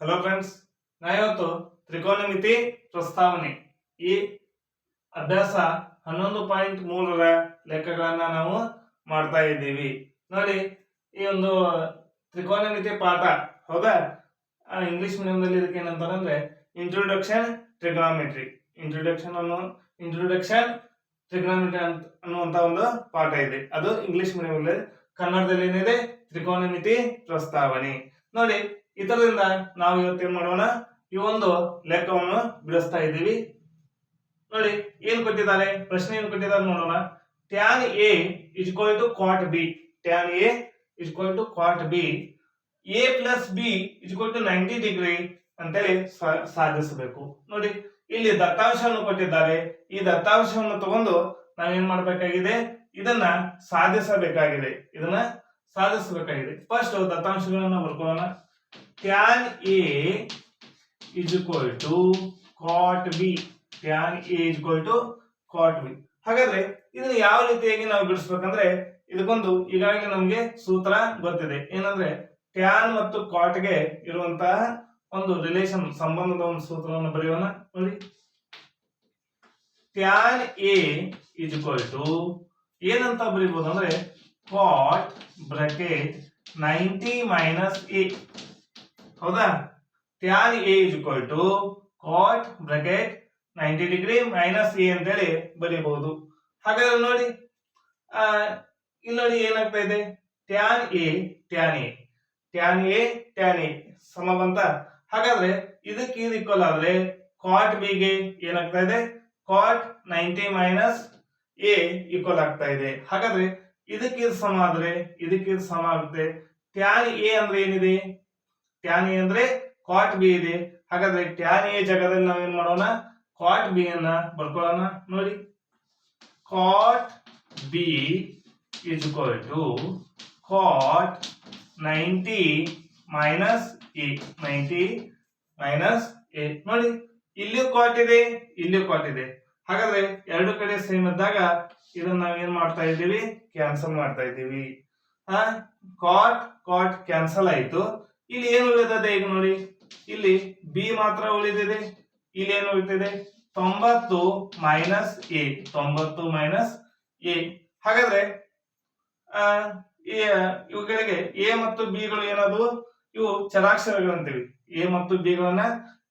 Hello friends, ನಾವಿವತ್ತು ತ್ರಿಕೋನಮಿತಿ ಪ್ರಸ್ತಾವನೆ ಈ ಅಭ್ಯಾಸ 11.3ರ ಲೆಕ್ಕಗಳನ್ನ ನಾವು ಮಾಡ್ತಾ ಇದ್ದೀವಿ. ನೋಡಿ, ಈ ಒಂದು ತ್ರಿಕೋನಮಿತಿ ಪಾಠ ಹೌದಾ. ಇಂಗ್ಲಿಷ್ ಮೀಡಿಯಂದಲ್ಲಿ ಇದಕ್ಕೆ ಏನಂತಾರೆ ಇಂಟ್ರೊಡಕ್ಷನ್ ಟ್ರಿಗ್ನಾಮೆಟ್ರಿ. ಇಂಟ್ರೊಡಕ್ಷನ್ ಟ್ರಿಗ್ನಾಮೆಟ್ರಿ ಅನ್ನುವಂತ ಒಂದು ಪಾಠ ಇದೆ. ಅದು ಇಂಗ್ಲಿಷ್ ಮೀಡಿಯಂ. ಕನ್ನಡದಲ್ಲಿ ಏನಿದೆ ತ್ರಿಕೋನಮಿತಿ ಪ್ರಸ್ತಾವನೆ. ನೋಡಿ, ಇದರಿಂದ ನಾವು ಇವತ್ತೇನ್ ಮಾಡೋಣ, ಈ ಒಂದು ಲೆಕ್ಕವನ್ನು ಬಿಡಿಸ್ತಾ ಇದ್ದೀವಿ. ನೋಡಿ, ಏನ್ ಕೊಟ್ಟಿದ್ದಾರೆ, ಪ್ರಶ್ನೆ ಏನ್ ಕೊಟ್ಟಿದ್ದಾರೆ ನೋಡೋಣ. tan a is equal to cot b. tan a is equal to cot b. a plus b is equal to 90 degree ಅಂತೇಳಿ ಸಾಧಿಸಬೇಕು. ನೋಡಿ, ಇಲ್ಲಿ ದತ್ತಾಂಶವನ್ನು ಕೊಟ್ಟಿದ್ದಾರೆ. ಈ ದತ್ತಾಂಶವನ್ನು ತಗೊಂಡು ನಾವೇನ್ ಮಾಡ್ಬೇಕಾಗಿದೆ, ಇದನ್ನ ಸಾಧಿಸಬೇಕಾಗಿದೆ. First ದತ್ತಾಂಶಗಳನ್ನ ಬರ್ಕೊಳ್ಳೋಣ. tan a is equal to cot b. tan a is equal to cot b. ಹಾಗಾದ್ರೆ ಇದನ್ನ ಯಾವ ರೀತಿಯಾಗಿ ನಾವು ಬಿಡಿಸ್ಬೇಕಂದ್ರೆ, ಇದಕ್ಕೊಂದು ಈಗಾಗಲೇ ನಮಗೆ ಸೂತ್ರ ಗೊತ್ತಿದೆ. ಏನಂದ್ರೆ tan ಮತ್ತು cot ಗೆ ಇರುವಂತಹ ಒಂದು ರಿಲೇಷನ್, ಸಂಬಂಧದ ಒಂದು ಸೂತ್ರವನ್ನು ಬರೆಯೋಣ. ನೋಡಿ, tan a is equal to ಏನಂತ ಬರೀಬಹುದು ಅಂದ್ರೆ cot bracket 90 minus a. ಹೌದಾ. tan a is equal to cot bracket 90 degree minus a ಅಂತೇಳಿ ಬರೀಬಹುದು. ಹಾಗಾದ್ರೆ ನೋಡಿ, ಇಲ್ಲಿ ನೋಡಿ ಏನಾಗ್ತಾ ಇದೆ, tan a ಸಮ ಬಂತ. ಹಾಗಾದ್ರೆ ಇದಕ್ಕೆ ಇದು ಈಕ್ವಲ್ ಆದ್ರೆ cot b ಗೆ ಏನಾಗ್ತಾ ಇದೆ, cot 90 ಮೈನಸ್ a ಈಕ್ವಲ್ ಆಗ್ತಾ ಇದೆ. ಹಾಗಾದ್ರೆ ಇದಕ್ಕೆ ಇದು ಸಮ ಆದ್ರೆ ಇದಕ್ಕೆ ಇದು ಸಮ ಆಗುತ್ತೆ. tan a ಅಂದ್ರೆ ಏನಿದೆ, tan a ಅಂದ್ರೆ cot b ಇದೆ. ಹಾಗಾದ್ರೆ tan a ಜಾಗದಲ್ಲಿ ನಾವೇನ್ ಮಾಡೋಣ, cot b ಅನ್ನ ಬರ್ಕೊಳ್ಳೋಣ. ನೋಡಿ, cot b is equal to cot 90 minus a. 90 minus a. ನೋಡಿ, ಇಲ್ಲಿಯೂ cot ಇದೆ, ಇಲ್ಲಿಯೂ cot ಇದೆ. ಹಾಗಾದ್ರೆ ಎರಡು ಕಡೆ ಸೇಮ್ ಇದ್ದಾಗ ಇದನ್ನ ನಾವೇನ್ ಮಾಡ್ತಾ ಇದ್ದೀವಿ, ಕ್ಯಾನ್ಸಲ್ ಮಾಡ್ತಾ ಇದ್ದೀವಿ. cot ಕ್ಯಾನ್ಸಲ್ ಆಯ್ತು. ಇಲ್ಲಿ ಏನು ಉಳಿದಿದೆ, ಈಗ ನೋಡಿ, ಇಲ್ಲಿ b ಮಾತ್ರ ಉಳಿದಿದೆ. ಇಲ್ಲಿ ಏನು ಉಳಿದಿದೆ, 90 ಮೈನಸ್ a. 90 minus a. ಹಾಗಾದ್ರೆ ಇವುಗಳಿಗೆ a ಮತ್ತು b ಗಳು ಏನಾದವು, ಇವು ಚರಾಕ್ಷರಗಳಂತೀವಿ. a ಮತ್ತು b ಗಳನ್ನ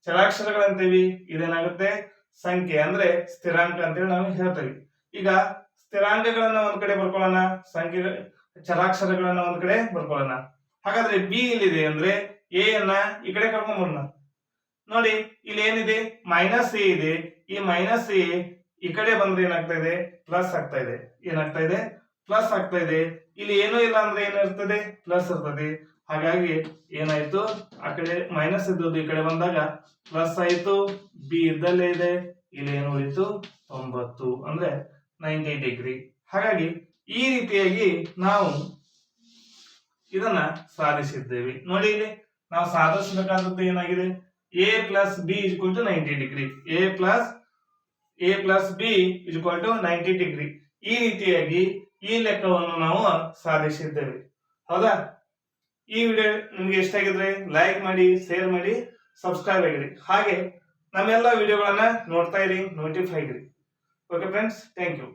ಚರಾಕ್ಷರಗಳಂತೀವಿ. ಇದೇನಾಗುತ್ತೆ, ಸಂಖ್ಯೆ ಅಂದ್ರೆ ಸ್ಥಿರಾಂಕ ಅಂತೇಳಿ ನಾವು ಹೇಳ್ತೀವಿ. ಈಗ ಸ್ಥಿರಾಂಕಗಳನ್ನ ಒಂದ್ ಕಡೆ ಬರ್ಕೊಳ್ಳೋಣ, ಸಂಖ್ಯೆ ಚರಾಕ್ಷರಗಳನ್ನ ಒಂದ್ ಕಡೆ ಬರ್ಕೊಳ್ಳೋಣ. ಹಾಗಾದ್ರೆ b ಇಲ್ಲಿದೆ ಅಂದ್ರೆ a ಅನ್ನ ಈ ಕಡೆ ಕರ್ಕೊಂಡ್ಬರೋಣ. ನೋಡಿ, ಇಲ್ಲಿ ಏನಿದೆ, ಮೈನಸ್ ಎ ಇದೆ. ಈ ಮೈನಸ್ ಎ ಈ ಕಡೆ ಬಂದ್ರೆ ಏನಾಗ್ತಾ ಇದೆ, ಪ್ಲಸ್ ಆಗ್ತಾ ಇದೆ. ಏನಾಗ್ತಾ ಇದೆ, ಪ್ಲಸ್ ಆಗ್ತಾ ಇದೆ. ಇಲ್ಲಿ ಏನೂ ಇಲ್ಲ ಅಂದ್ರೆ ಏನಿರ್ತದೆ, ಪ್ಲಸ್ ಇರ್ತದೆ. ಹಾಗಾಗಿ ಏನಾಯ್ತು, ಆ ಕಡೆ ಮೈನಸ್ ಇದ್ದದ್ದು ಈ ಕಡೆ ಬಂದಾಗ ಪ್ಲಸ್ ಆಯ್ತು. ಬಿ ಇದ್ದಲ್ಲೇ ಇದೆ. ಇಲ್ಲಿ ಏನು ಉಳಿತು, 90 ಅಂದ್ರೆ 90 ಡಿಗ್ರಿ. ಹಾಗಾಗಿ ಈ ರೀತಿಯಾಗಿ ನಾವು ಇದನ್ನ ಸಾಧಿಸಿದ್ದೇವೆ. ನೋಡಿ, ಇಲ್ಲಿ ನಾವು ಸಾಧಿಸಬೇಕಾದದ್ದು ಏನಾಗಿದೆ, a plus B is equal to 90 degree. a plus B is equal to 90 degree. ಈ ರೀತಿಯಾಗಿ ಈ ಲೆಕ್ಕವನ್ನು ನಾವು ಸಾಧಿಸಿದ್ದೇವೆ. ಹೌದಾ. ಈ ವಿಡಿಯೋ ನಿಮ್ಗೆ ಇಷ್ಟ ಆಗಿದ್ರೆ ಲೈಕ್ ಮಾಡಿ, ಶೇರ್ ಮಾಡಿ, ಸಬ್ಸ್ಕ್ರೈಬ್ ಆಗಿರಿ. ಹಾಗೆ ನಮ್ಮೆಲ್ಲ ವಿಡಿಯೋಗಳನ್ನ ನೋಡ್ತಾ ಇರಿ, ನೋಟಿಫೈ ಆಗಿರಿ. Okay friends, thank you.